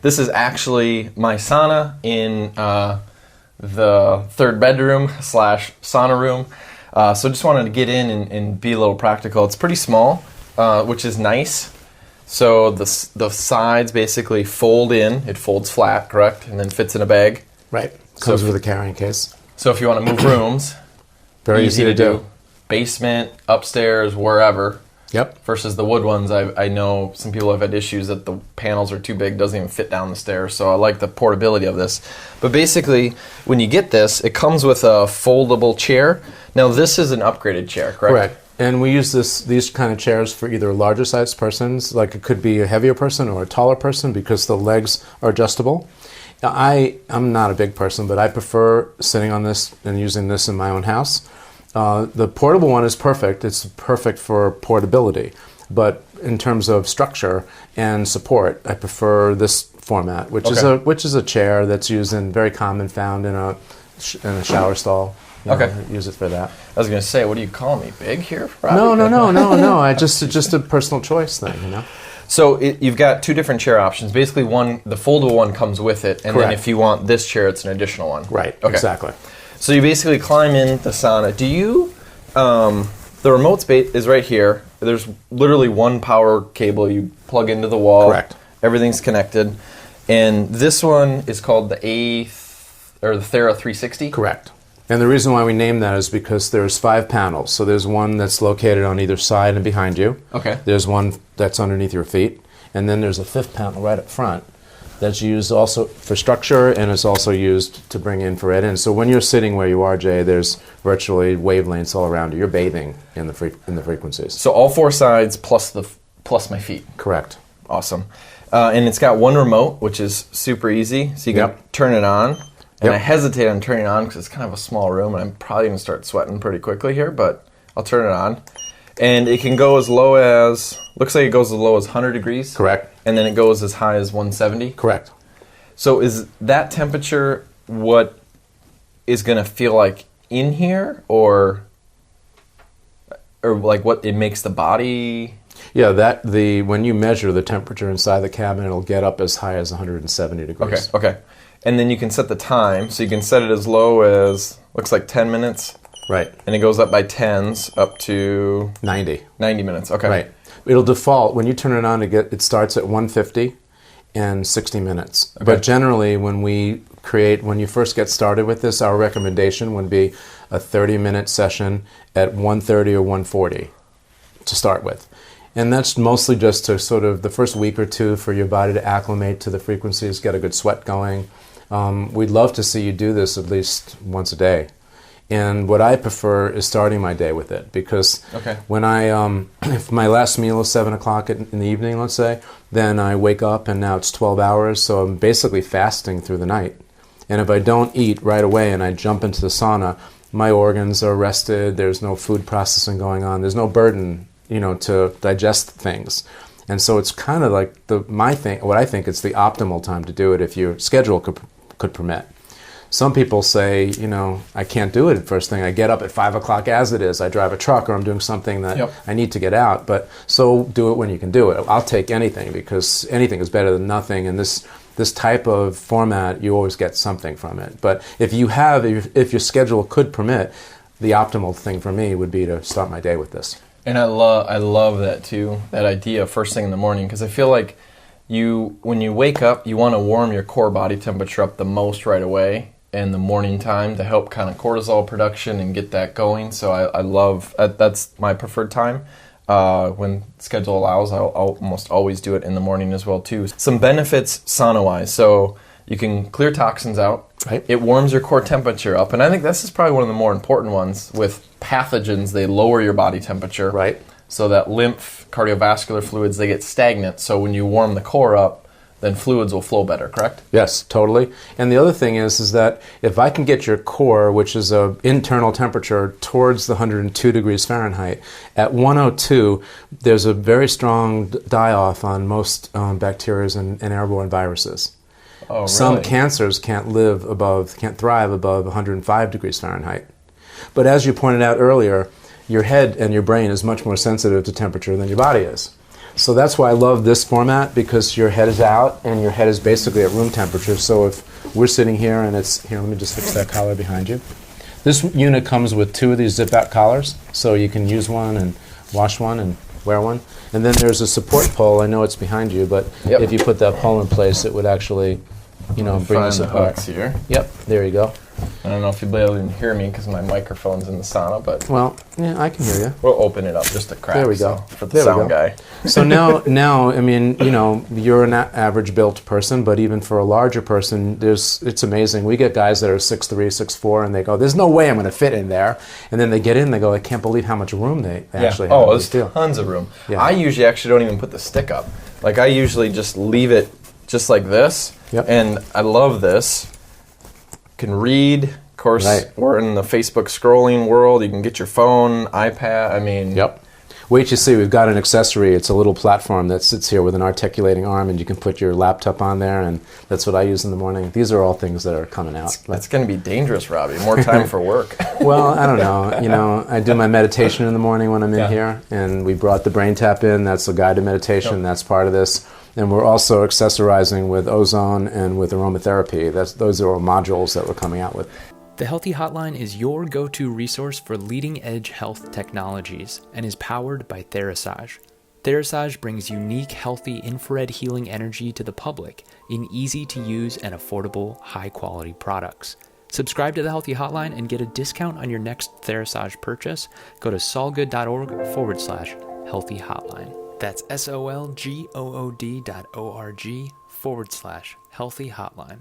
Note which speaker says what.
Speaker 1: This is actually my sauna in the third bedroom / sauna room. So just wanted to get in and be a little practical. It's pretty small, which is nice. So the sides basically fold in. It folds flat, correct? And then fits in a bag.
Speaker 2: Right. Comes with a carrying case.
Speaker 1: So if you want to move rooms,
Speaker 2: very easy to do.
Speaker 1: Basement, upstairs, wherever.
Speaker 2: Yep.
Speaker 1: Versus the wood ones, I know some people have had issues that the panels are too big, doesn't even fit down the stairs. So I like the portability of this. But basically, when you get this, it comes with a foldable chair. Now this is an upgraded chair, correct?
Speaker 2: Correct. And we use these kind of chairs for either larger sized persons, like it could be a heavier person or a taller person, because the legs are adjustable. Now, I'm not a big person, but I prefer sitting on this and using this in my own house. The portable one is perfect. It's perfect for portability. But in terms of structure and support, I prefer this format, which is a chair that's used and very common, found in a shower stall. Use it for that.
Speaker 1: I was going to say, what do you call me, big here, Robby?
Speaker 2: No. It's just a personal choice thing, you know.
Speaker 1: So you've got two different chair options. Basically, the foldable one comes with it, and
Speaker 2: Correct.
Speaker 1: then if you want this chair, it's an additional one.
Speaker 2: Right. Okay. Exactly.
Speaker 1: So you basically climb in the sauna. Do you? The remote is right here. There's literally one power cable you plug into the wall.
Speaker 2: Correct.
Speaker 1: Everything's connected, and this one is called the Thera 360.
Speaker 2: Correct. And the reason why we named that is because there's 5 panels. So there's one that's located on either side and behind you.
Speaker 1: Okay.
Speaker 2: There's one that's underneath your feet. And then there's a 5th panel right up front that's used also for structure, and it's also used to bring infrared in. So when you're sitting where you are, Jay, there's virtually wavelengths all around you. You're bathing in the frequencies.
Speaker 1: So all 4 sides plus my feet.
Speaker 2: Correct.
Speaker 1: Awesome. And it's got one remote, which is super easy. So you can turn it on. And I hesitate on turning it on because it's kind of a small room, and I'm probably going to start sweating pretty quickly here, but I'll turn it on. And it can go as low as, looks like it goes as low as 100 degrees.
Speaker 2: Correct.
Speaker 1: And then it goes as high as 170.
Speaker 2: Correct.
Speaker 1: So is that temperature what is going to feel like in here, or like what it makes the body?
Speaker 2: Yeah, when you measure the temperature inside the cabin, it'll get up as high as 170 degrees.
Speaker 1: Okay. And then you can set the time, so you can set it as low as, looks like 10 minutes.
Speaker 2: Right.
Speaker 1: And it goes up by 10s up to
Speaker 2: 90
Speaker 1: minutes. Okay.
Speaker 2: Right. It'll default, when you turn it on, it starts at 150 and 60 minutes. Okay. But generally, when you first get started with this, our recommendation would be a 30-minute session at 1:30 or 1:40 to start with. And that's mostly just to sort of the first week or two for your body to acclimate to the frequencies, get a good sweat going. We'd love to see you do this at least once a day. And what I prefer is starting my day with it, because when if my last meal is 7 o'clock in the evening, let's say, then I wake up and now it's 12 hours, so I'm basically fasting through the night. And if I don't eat right away and I jump into the sauna, my organs are rested, there's no food processing going on, there's no burden, to digest things. And so it's kind of like what I think it's the optimal time to do it if your schedule could permit. Some people say, I can't do it first thing. I get up at 5 o'clock as it is. I drive a truck, or I'm doing something that I need to get out. But so do it when you can do it. I'll take anything, because anything is better than nothing. And this type of format, you always get something from it. But if your schedule could permit, the optimal thing for me would be to start my day with this.
Speaker 1: And I love that too, that idea first thing in the morning, because I feel like when you wake up, you want to warm your core body temperature up the most right away in the morning time to help kind of cortisol production and get that going. So I love, that's my preferred time. When schedule allows, I'll almost always do it in the morning as well too. Some benefits sauna-wise. So you can clear toxins out.
Speaker 2: Right.
Speaker 1: It warms your core temperature up. And I think this is probably one of the more important ones. With pathogens, they lower your body temperature.
Speaker 2: Right.
Speaker 1: So that lymph, cardiovascular fluids, they get stagnant. So when you warm the core up, then fluids will flow better, correct?
Speaker 2: Yes, totally. And the other thing is that if I can get your core, which is an internal temperature, towards the 102 degrees Fahrenheit, at 102, there's a very strong die-off on most bacteria and airborne viruses.
Speaker 1: Oh, really?
Speaker 2: Some cancers can't thrive above 105 degrees Fahrenheit. But as you pointed out earlier, your head and your brain is much more sensitive to temperature than your body is. So that's why I love this format, because your head is out and your head is basically at room temperature. So if we're sitting here and it's, here, let me just fix that collar behind you. This unit comes with 2 of these zip-out collars, so you can use one and wash one and wear one. And then there's a support pole. I know it's behind you, but if you put that pole in place, it would actually, bring us apart.
Speaker 1: Here.
Speaker 2: Yep, there you go.
Speaker 1: I don't know if you'll be able to hear me because my microphone's in the sauna, but
Speaker 2: Well, yeah, I can hear you.
Speaker 1: we'll open it up just a crack.
Speaker 2: There we go.
Speaker 1: For the
Speaker 2: There we
Speaker 1: sound
Speaker 2: go.
Speaker 1: guy.
Speaker 2: So now, I mean, you're an average built person, but even for a larger person, it's amazing. We get guys that are 6'3", 6'4", and they go, "There's no way I'm going to fit in there." And then they get in, they go, "I can't believe how much room they actually have."
Speaker 1: Oh, there's tons of room.
Speaker 2: Yeah.
Speaker 1: I usually actually don't even put the stick up. Like, I usually just leave it just like this.
Speaker 2: Yep.
Speaker 1: And I love this. Can read. Of course,
Speaker 2: Right.
Speaker 1: We're in the Facebook scrolling world. You can get your phone, iPad. I mean,
Speaker 2: Yep. Wait, you see, we've got an accessory. It's a little platform that sits here with an articulating arm, and you can put your laptop on there, and that's what I use in the morning. These are all things that are coming out.
Speaker 1: That's going to be dangerous, Robbie. More time for work.
Speaker 2: Well, I don't know. I do my meditation in the morning when I'm in here, and we brought the brain tap in. That's a guided meditation. That's part of this. And we're also accessorizing with ozone and with aromatherapy. Those are all modules that we're coming out with.
Speaker 3: The Healthy Hotline is your go-to resource for leading-edge health technologies and is powered by Therasage. Therasage brings unique, healthy infrared healing energy to the public in easy-to-use and affordable, high-quality products. Subscribe to the Healthy Hotline and get a discount on your next Therasage purchase. Go to solgood.org/healthy hotline. That's solgood.org/healthy hotline.